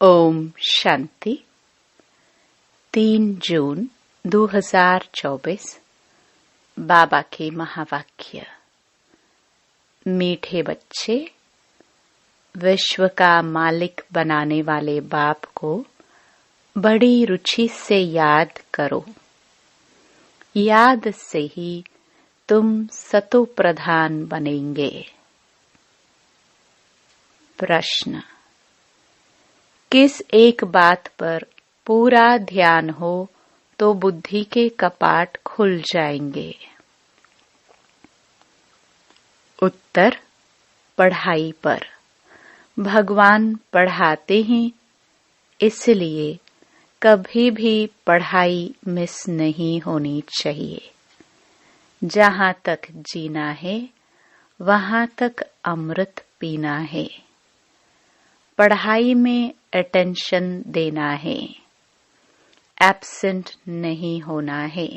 ओम शांति। 3 जून 2024। बाबा के महावाक्य। मीठे बच्चे, विश्व का मालिक बनाने वाले बाप को बड़ी रुचि से याद करो। याद से ही तुम सतो प्रधान बनेंगे। प्रश्न: किस एक बात पर पूरा ध्यान हो तो बुद्धि के कपाट खुल जाएंगे? उत्तर: पढ़ाई पर। भगवान पढ़ाते हैं, इसलिए कभी भी पढ़ाई मिस नहीं होनी चाहिए। जहाँ तक जीना है, वहाँ तक अमृत पीना है। पढ़ाई में अटेंशन देना है, एब्सेंट नहीं होना है।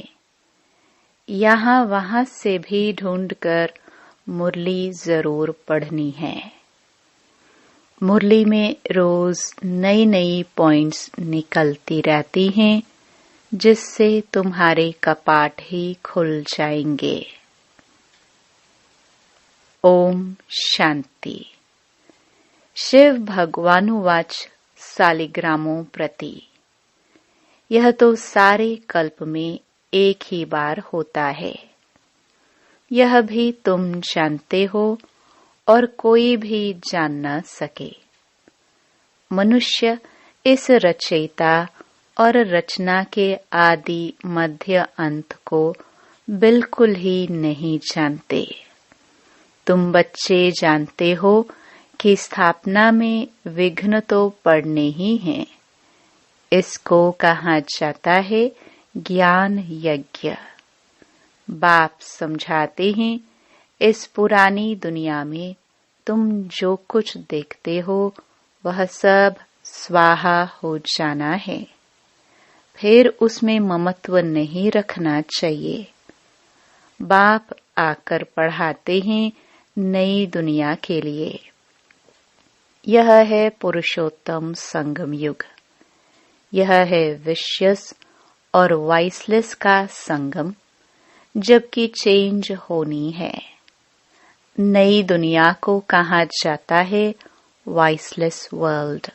यहाँ वहाँ से भी ढूंढकर मुरली जरूर पढ़नी है। मुरली में रोज नई नई पॉइंट्स निकलती रहती हैं, जिससे तुम्हारे कपाट ही खुल जाएंगे। ओम शांति। शिव भगवानुवाच सालिग्रामों प्रति। यह तो सारे कल्प में एक ही बार होता है। यह भी तुम जानते हो और कोई भी जान न सके। मनुष्य इस रचयिता और रचना के आदि मध्य अंत को बिल्कुल ही नहीं जानते। तुम बच्चे जानते हो कि स्थापना में विघ्न तो पड़ने ही हैं। इसको कहा जाता है ज्ञान यज्ञ। बाप समझाते हैं, इस पुरानी दुनिया में तुम जो कुछ देखते हो वह सब स्वाहा हो जाना है। फिर उसमें ममत्व नहीं रखना चाहिए। बाप आकर पढ़ाते हैं नई दुनिया के लिए। यह है पुरुषोत्तम संगम युग। यह है विशियस और वाइसलेस का संगम, जबकि चेंज होनी है। नई दुनिया को कहा जाता है वाइसलेस वर्ल्ड।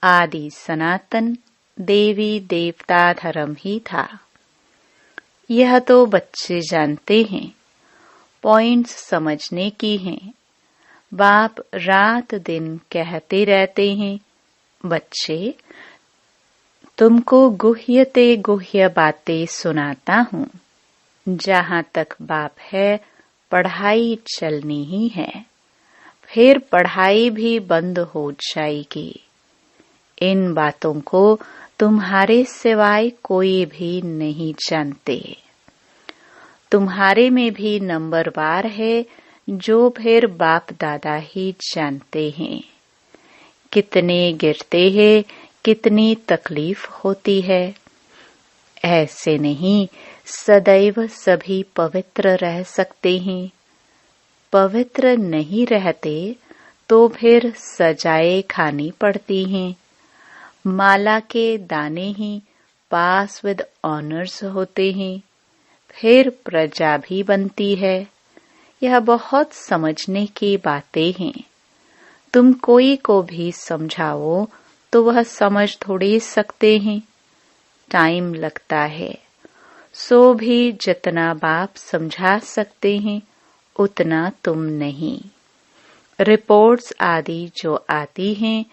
आदि सनातन देवी देवता धर्म ही था। यह तो बच्चे जानते हैं। पॉइंट्स समझने की हैं। बाप रात दिन कहते रहते हैं, बच्चे तुमको गुह्यते गुह्य बातें सुनाता हूँ। जहाँ तक बाप है, पढ़ाई चलनी ही है। फिर पढ़ाई भी बंद हो जाएगी। इन बातों को तुम्हारे सिवाय कोई भी नहीं जानते। तुम्हारे में भी नंबरवार है, जो फिर बाप दादा ही जानते हैं। कितने गिरते हैं, कितनी तकलीफ होती है। ऐसे नहीं सदैव सभी पवित्र रह सकते हैं। पवित्र नहीं रहते तो फिर सजाएं खानी पड़ती हैं। माला के दाने ही पास विद ऑनर्स होते हैं। फिर प्रजा भी बनती है। यह बहुत समझने की बातें हैं। तुम कोई को भी समझाओ तो वह समझ थोड़ी सकते हैं। टाइम लगता है। सो भी जितना बाप समझा सकते हैं, उतना तुम नहीं। रिपोर्ट्स आदि जो आती हैं,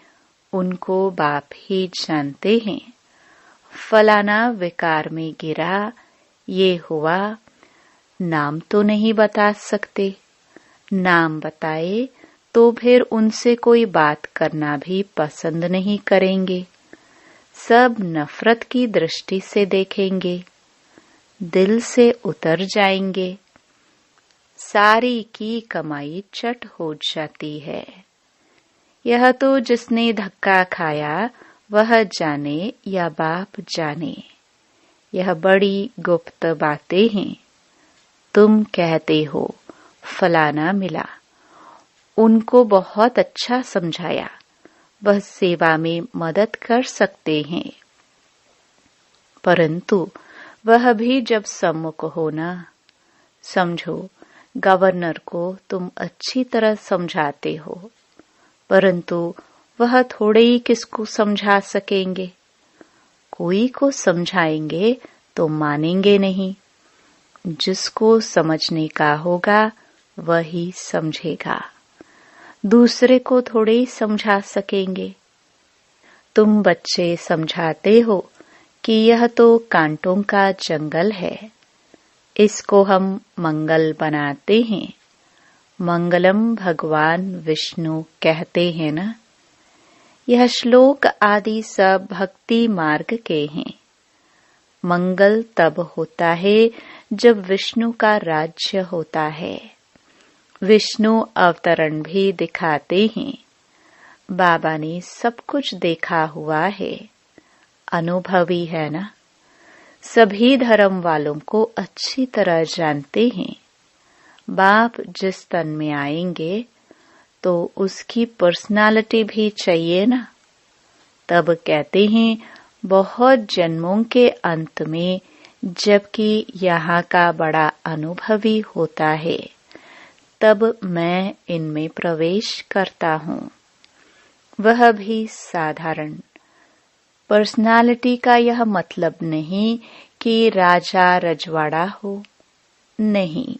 उनको बाप ही जानते हैं। फलाना विकार में गिरा, ये हुआ, नाम तो नहीं बता सकते। नाम बताए तो फिर उनसे कोई बात करना भी पसंद नहीं करेंगे। सब नफरत की दृष्टि से देखेंगे। दिल से उतर जाएंगे। सारी की कमाई चट हो जाती है। यह तो जिसने धक्का खाया वह जाने या बाप जाने। यह बड़ी गुप्त बातें हैं। तुम कहते हो फलाना मिला, उनको बहुत अच्छा समझाया, वह सेवा में मदद कर सकते हैं, परंतु वह भी जब सम्मुख हो ना, समझो गवर्नर को तुम अच्छी तरह समझाते हो, परंतु वह थोड़े ही किसको समझा सकेंगे। कोई को समझाएंगे तो मानेंगे नहीं। जिसको समझने का होगा वही समझेगा, दूसरे को थोड़े ही समझा सकेंगे। तुम बच्चे समझाते हो कि यह तो कांटों का जंगल है, इसको हम मंगल बनाते हैं। मंगलम भगवान विष्णु कहते हैं ना। यह श्लोक आदि सब भक्ति मार्ग के हैं। मंगल तब होता है जब विष्णु का राज्य होता है। विष्णु अवतरण भी दिखाते हैं। बाबा ने सब कुछ देखा हुआ है, अनुभवी है ना। सभी धर्म वालों को अच्छी तरह जानते हैं। बाप जिस तन में आएंगे तो उसकी पर्सनालिटी भी चाहिए ना। तब कहते हैं बहुत जन्मों के अंत में, जबकि यहाँ का बड़ा अनुभवी होता है, तब मैं इनमें प्रवेश करता हूँ। वह भी साधारण। पर्सनालिटी का यह मतलब नहीं कि राजा रजवाड़ा हो, नहीं।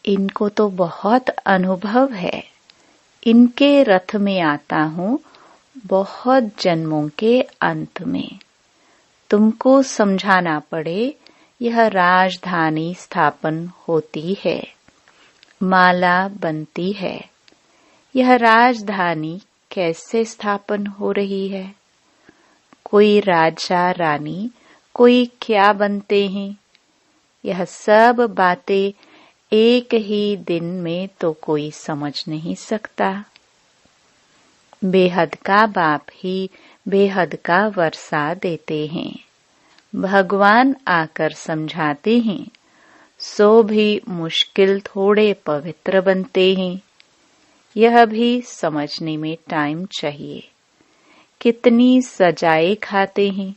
इनको तो बहुत अनुभव है। इनके रथ में आता हूँ बहुत जन्मों के अंत में। तुमको समझाना पड़े, यह राजधानी स्थापन होती है, माला बनती है। यह राजधानी कैसे स्थापन हो रही है? कोई राजा रानी, कोई क्या बनते हैं? यह सब बातें एक ही दिन में तो कोई समझ नहीं सकता। बेहद का बाप ही बेहद का वर्षा देते हैं। भगवान आकर समझाते हैं, सो भी मुश्किल थोड़े पवित्र बनते हैं। यह भी समझने में टाइम चाहिए। कितनी सजाए खाते हैं,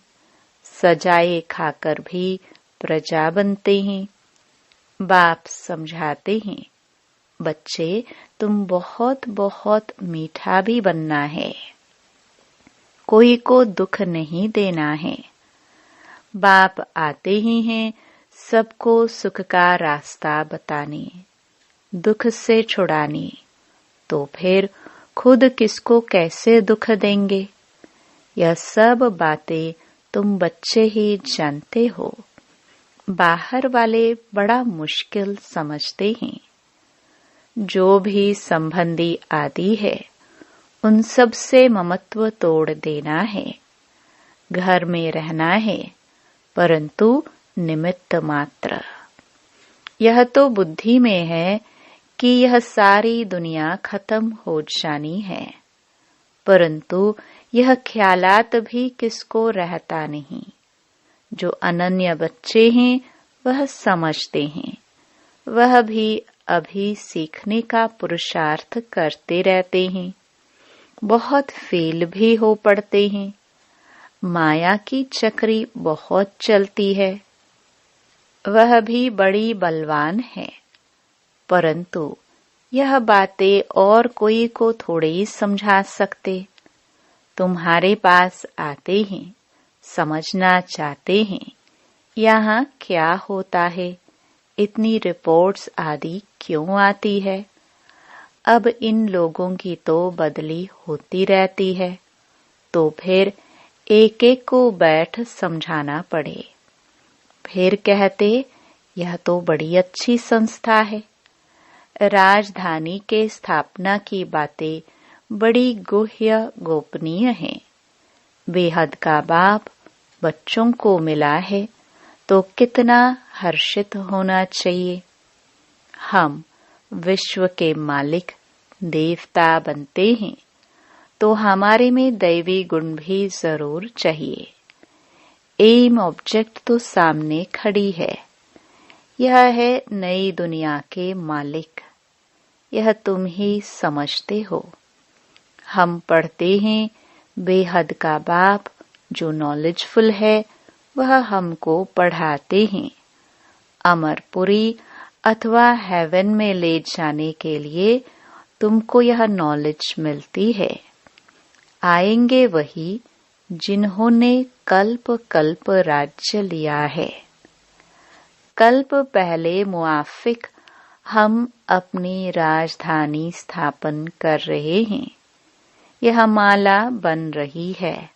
सजाए खाकर भी प्रजा बनते हैं। बाप समझाते हैं, बच्चे तुम बहुत बहुत मीठा भी बनना है, कोई को दुख नहीं देना है। बाप आते ही हैं सबको सुख का रास्ता बताने, दुख से छुड़ाने। तो फिर खुद किसको कैसे दुख देंगे? यह सब बातें तुम बच्चे ही जानते हो। बाहर वाले बड़ा मुश्किल समझते हैं। जो भी संबंधी आदि है, उन सब से ममत्व तोड़ देना है। घर में रहना है, परंतु निमित्त मात्र। यह तो बुद्धि में है कि यह सारी दुनिया खत्म हो जानी है, परंतु यह ख्यालात भी किसको रहता नहीं। जो अनन्य बच्चे हैं वह समझते हैं। वह भी अभी सीखने का पुरुषार्थ करते रहते हैं। बहुत फेल भी हो पड़ते हैं। माया की चक्री बहुत चलती है। वह भी बड़ी बलवान है, परंतु यह बातें और कोई को थोड़े ही समझा सकते। तुम्हारे पास आते हैं, समझना चाहते हैं यहाँ क्या होता है, इतनी रिपोर्ट्स आदि क्यों आती है। अब इन लोगों की तो बदली होती रहती है, तो फिर एक एक को बैठ समझाना पड़े। फिर कहते यह तो बड़ी अच्छी संस्था है। राजधानी के स्थापना की बातें बड़ी गुह्य गोपनीय हैं। बेहद का बाप बच्चों को मिला है तो कितना हर्षित होना चाहिए। हम विश्व के मालिक देवता बनते हैं तो हमारे में दैवी गुण भी जरूर चाहिए। एम ऑब्जेक्ट तो सामने खड़ी है। यह है नई दुनिया के मालिक। यह तुम ही समझते हो। हम पढ़ते हैं बेहद का बाप जो नॉलेजफुल है वह हमको पढ़ाते हैं। अमरपुरी अथवा हेवन में ले जाने के लिए तुमको यह नॉलेज मिलती है। आएंगे वही जिन्होंने कल्प कल्प राज्य लिया है। कल्प पहले मुआफिक हम अपनी राजधानी स्थापन कर रहे हैं। यह माला बन रही है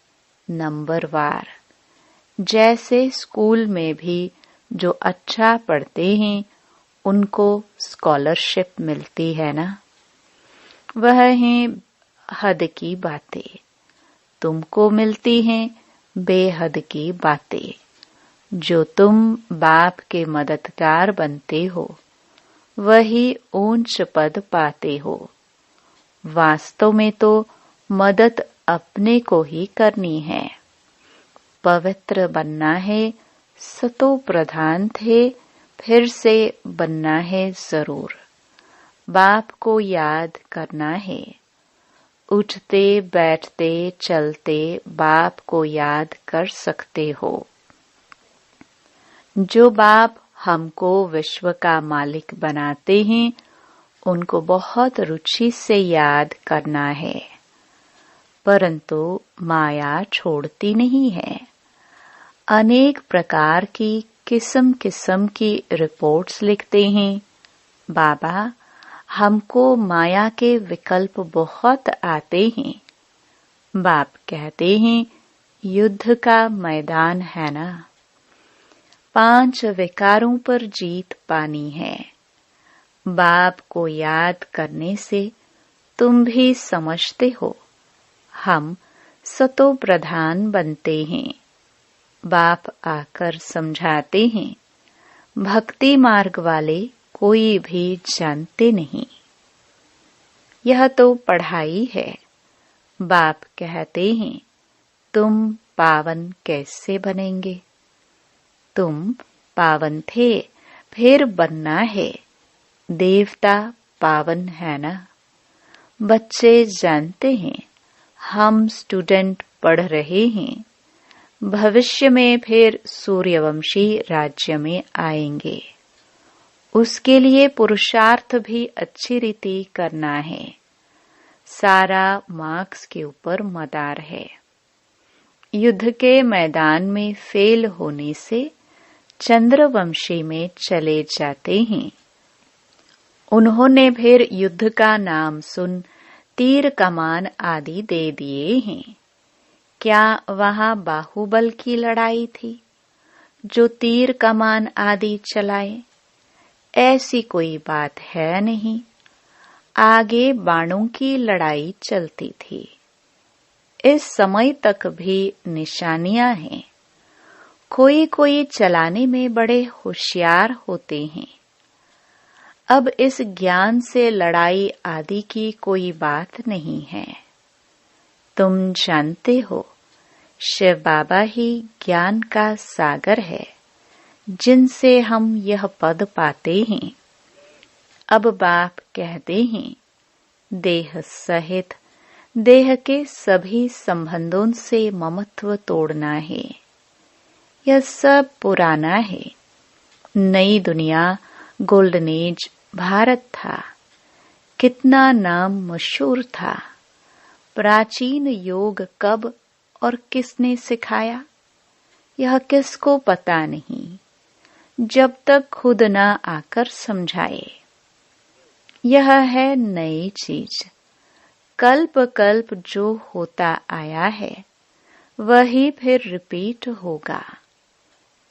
नंबरवार। जैसे स्कूल में भी जो अच्छा पढ़ते हैं उनको स्कॉलरशिप मिलती है ना, वह हैं हद की बातें। तुमको मिलती हैं बेहद की बातें। जो तुम बाप के मददगार बनते हो वही ऊंच पद पाते हो। वास्तव में तो मदद अपने को ही करनी है। पवित्र बनना है, सतो प्रधान थे, फिर से बनना है जरूर। बाप को याद करना है। उठते बैठते चलते बाप को याद कर सकते हो। जो बाप हमको विश्व का मालिक बनाते हैं उनको बहुत रुचि से याद करना है। परंतु माया छोड़ती नहीं है। अनेक प्रकार की किस्म किस्म की रिपोर्ट्स लिखते हैं। बाबा, हमको माया के विकल्प बहुत आते हैं। बाप कहते हैं युद्ध का मैदान है ना, 5 विकारों पर जीत पानी है। बाप को याद करने से तुम भी समझते हो हम सतो प्रधान बनते हैं। बाप आकर समझाते हैं भक्ति मार्ग वाले कोई भी जानते नहीं। यह तो पढ़ाई है। बाप कहते हैं तुम पावन कैसे बनेंगे। तुम पावन थे, फिर बनना है। देवता पावन है ना। बच्चे जानते हैं हम स्टूडेंट पढ़ रहे हैं। भविष्य में फिर सूर्यवंशी राज्य में आएंगे। उसके लिए पुरुषार्थ भी अच्छी रीति करना है। सारा मार्क्स के ऊपर मदार है। युद्ध के मैदान में फेल होने से चंद्रवंशी में चले जाते हैं। उन्होंने फिर युद्ध का नाम सुन तीर कमान आदि दे दिए हैं। क्या वहां बाहुबल की लड़ाई थी जो तीर कमान आदि चलाए? ऐसी कोई बात है नहीं। आगे बाणों की लड़ाई चलती थी। इस समय तक भी निशानियां हैं। कोई कोई चलाने में बड़े होशियार होते हैं। अब इस ज्ञान से लड़ाई आदि की कोई बात नहीं है। तुम जानते हो शिव बाबा ही ज्ञान का सागर है जिनसे हम यह पद पाते हैं। अब बाप कहते हैं देह सहित देह के सभी संबंधों से ममत्व तोड़ना है। यह सब पुराना है। नई दुनिया गोल्डन एज भारत था। कितना नाम मशहूर था। प्राचीन योग कब और किसने सिखाया यह किसको पता नहीं जब तक खुद न आकर समझाए। यह है नई चीज। कल्प कल्प जो होता आया है वही फिर रिपीट होगा।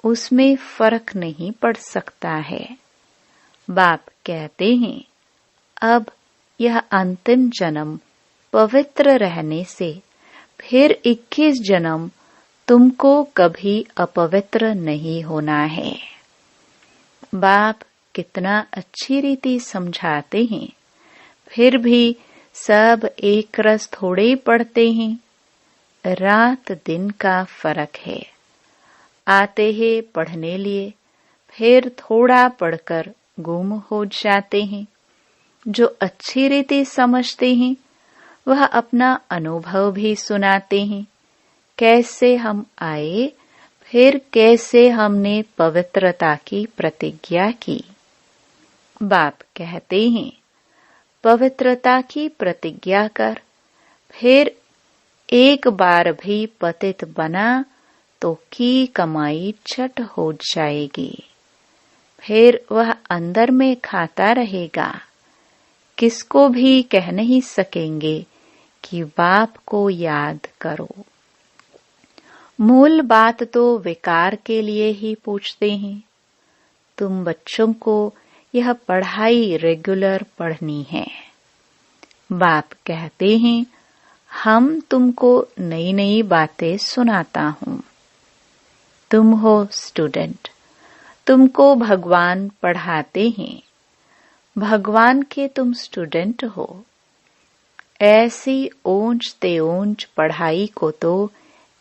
उसमें फर्क नहीं पड़ सकता है। बाप कहते हैं अब यह अंतिम जन्म पवित्र रहने से फिर 21 जन्म तुमको कभी अपवित्र नहीं होना है। बाप कितना अच्छी रीति समझाते हैं, फिर भी सब एक रस थोड़े पढ़ते हैं। रात दिन का फर्क है। आते हैं पढ़ने लिए, फिर थोड़ा पढ़कर गुम हो जाते हैं। जो अच्छी रीति समझते हैं वह अपना अनुभव भी सुनाते हैं, कैसे हम आए, फिर कैसे हमने पवित्रता की प्रतिज्ञा की। बाप कहते हैं, पवित्रता की प्रतिज्ञा कर, फिर एक बार भी पतित बना तो की कमाई छट हो जाएगी। फिर वह अंदर में खाता रहेगा। किसको भी कह नहीं सकेंगे कि बाप को याद करो। मूल बात तो विकार के लिए ही पूछते हैं। तुम बच्चों को यह पढ़ाई रेगुलर पढ़नी है। बाप कहते हैं, हम तुमको नई नई बातें सुनाता हूँ। तुम हो स्टूडेंट, तुमको भगवान पढ़ाते हैं। भगवान के तुम स्टूडेंट हो। ऐसी ऊंच ते ऊंच पढ़ाई को तो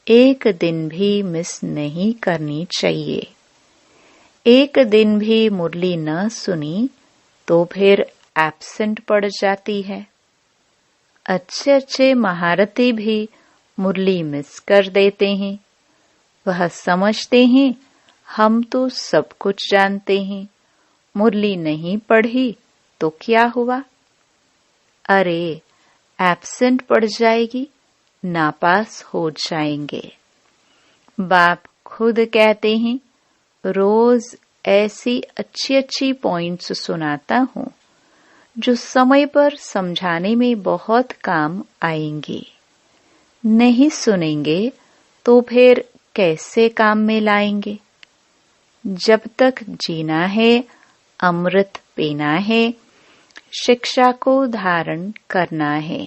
एक दिन भी मिस नहीं करनी चाहिए। एक दिन भी मुरली न सुनी तो फिर एब्सेंट पड़ जाती है। अच्छे अच्छे महारथी भी मुरली मिस कर देते हैं। वह समझते हैं हम तो सब कुछ जानते हैं, मुरली नहीं पढ़ी तो क्या हुआ। अरे एब्सेंट पड़ जाएगी, नापास हो जाएंगे। बाप खुद कहते हैं, रोज ऐसी अच्छी अच्छी पॉइंट्स सुनाता हूँ जो समय पर समझाने में बहुत काम आएंगे। नहीं सुनेंगे तो फिर कैसे काम में लाएंगे। जब तक जीना है, अमृत पीना है, शिक्षा को धारण करना है।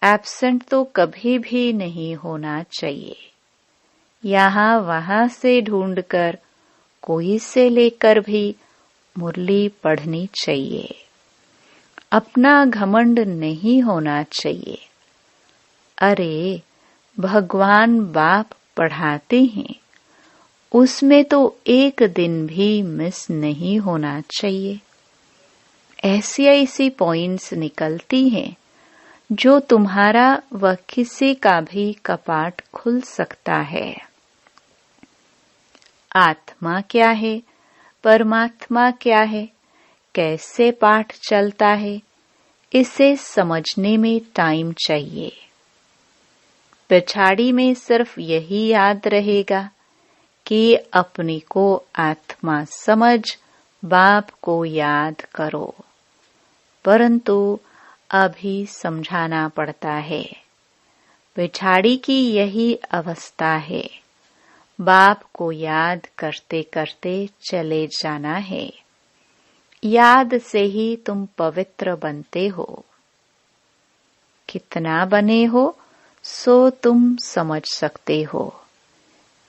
एब्सेंट तो कभी भी नहीं होना चाहिए। यहाँ वहां से ढूंढकर कोई से लेकर भी मुरली पढ़नी चाहिए। अपना घमंड नहीं होना चाहिए। अरे भगवान बाप पढ़ाते हैं, उसमें तो एक दिन भी मिस नहीं होना चाहिए। ऐसी ऐसी पॉइंट्स निकलती हैं जो तुम्हारा व किसी का भी कपाट खुल सकता है। आत्मा क्या है, परमात्मा क्या है, कैसे पाठ चलता है, इसे समझने में टाइम चाहिए। पिछाड़ी में सिर्फ यही याद रहेगा कि अपने को आत्मा समझ बाप को याद करो, परंतु अभी समझाना पड़ता है। पिछाड़ी की यही अवस्था है। बाप को याद करते करते चले जाना है। याद से ही तुम पवित्र बनते हो। कितना बने हो सो तुम समझ सकते हो।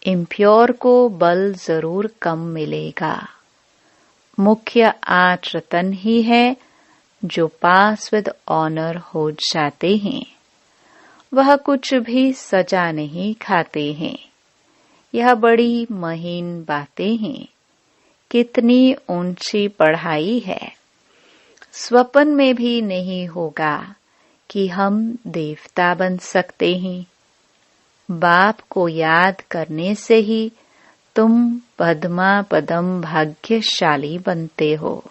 इम्प्योर को बल जरूर कम मिलेगा। मुख्य 8 रतन ही है जो पास विद ऑनर हो जाते हैं। वह कुछ भी सजा नहीं खाते हैं। यह बड़ी महीन बातें हैं। कितनी ऊंची पढ़ाई है। स्वप्न में भी नहीं होगा कि हम देवता बन सकते हैं। बाप को याद करने से ही तुम पद्मा पदम भाग्यशाली बनते हो।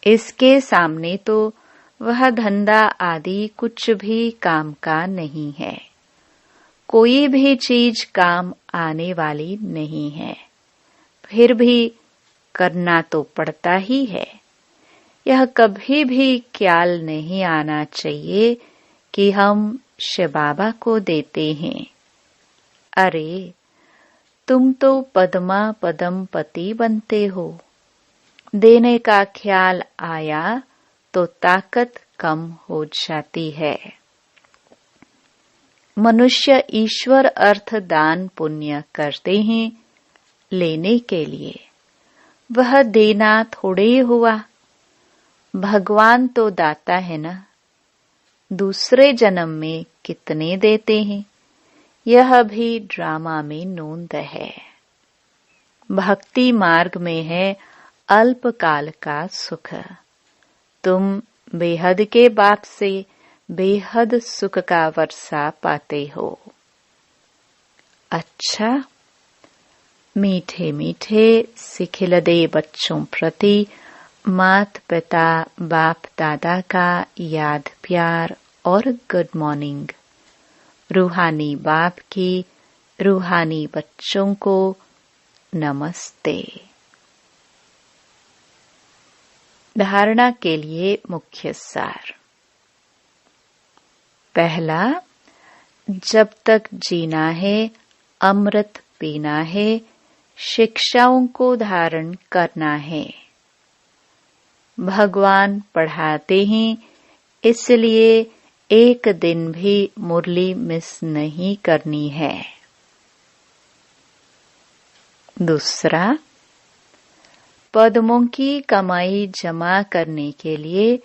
इसके सामने तो वह धंधा आदि कुछ भी काम का नहीं है। कोई भी चीज काम आने वाली नहीं है, फिर भी करना तो पड़ता ही है। यह कभी भी ख्याल नहीं आना चाहिए कि हम शिव बाबा को देते हैं। अरे तुम तो पद्मा पदम पति बनते हो। देने का ख्याल आया तो ताकत कम हो जाती है। मनुष्य ईश्वर अर्थ दान पुण्य करते हैं लेने के लिए। वह देना थोड़े हुआ। भगवान तो दाता है ना। दूसरे जन्म में कितने देते हैं, यह भी ड्रामा में नोंद है। भक्ति मार्ग में है अल्पकाल का सुख। तुम बेहद के बाप से बेहद सुख का वर्षा पाते हो। अच्छा, मीठे मीठे सिखिलदे बच्चों प्रति माता पिता बाप दादा का याद प्यार और गुड मॉर्निंग। रूहानी बाप की रूहानी बच्चों को नमस्ते। धारणा के लिए मुख्य सार। पहला, जब तक जीना है, अमृत पीना है, शिक्षाओं को धारण करना है। भगवान पढ़ाते हैं, इसलिए एक दिन भी मुरली मिस नहीं करनी है। दूसरा, पद्मों की कमाई जमा करने के लिए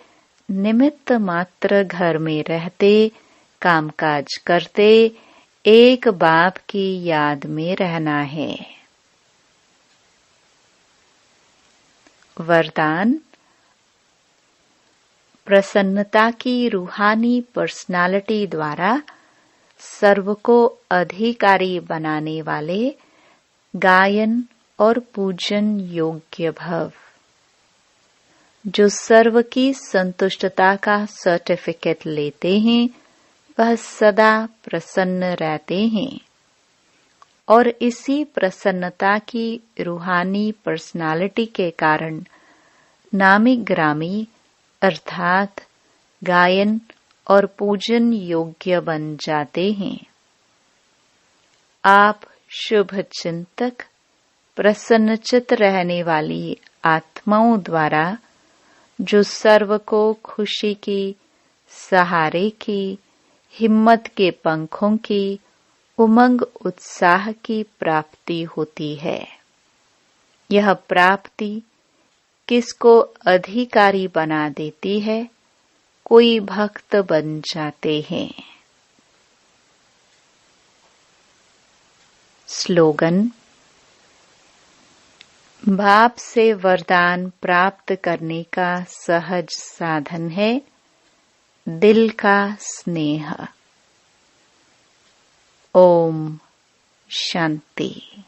निमित्त मात्र घर में रहते, कामकाज करते, एक बाप की याद में रहना है। वरदान, प्रसन्नता की रूहानी पर्सनालिटी द्वारा सर्व को अधिकारी बनाने वाले गायन और पूजन योग्य भव। जो सर्व की संतुष्टता का सर्टिफिकेट लेते हैं, वह सदा प्रसन्न रहते हैं और इसी प्रसन्नता की रूहानी पर्सनालिटी के कारण नामी ग्रामी अर्थात गायन और पूजन योग्य बन जाते हैं। आप शुभ चिंतक, प्रसन्नचित रहने वाली आत्माओं द्वारा जो सर्व को खुशी की, सहारे की, हिम्मत के पंखों की, उमंग उत्साह की प्राप्ति होती है। यह प्राप्ति किसको अधिकारी बना देती है? कोई भक्त बन जाते हैं। स्लोगन, बाप से वरदान प्राप्त करने का सहज साधन है दिल का स्नेह। ओम शांति।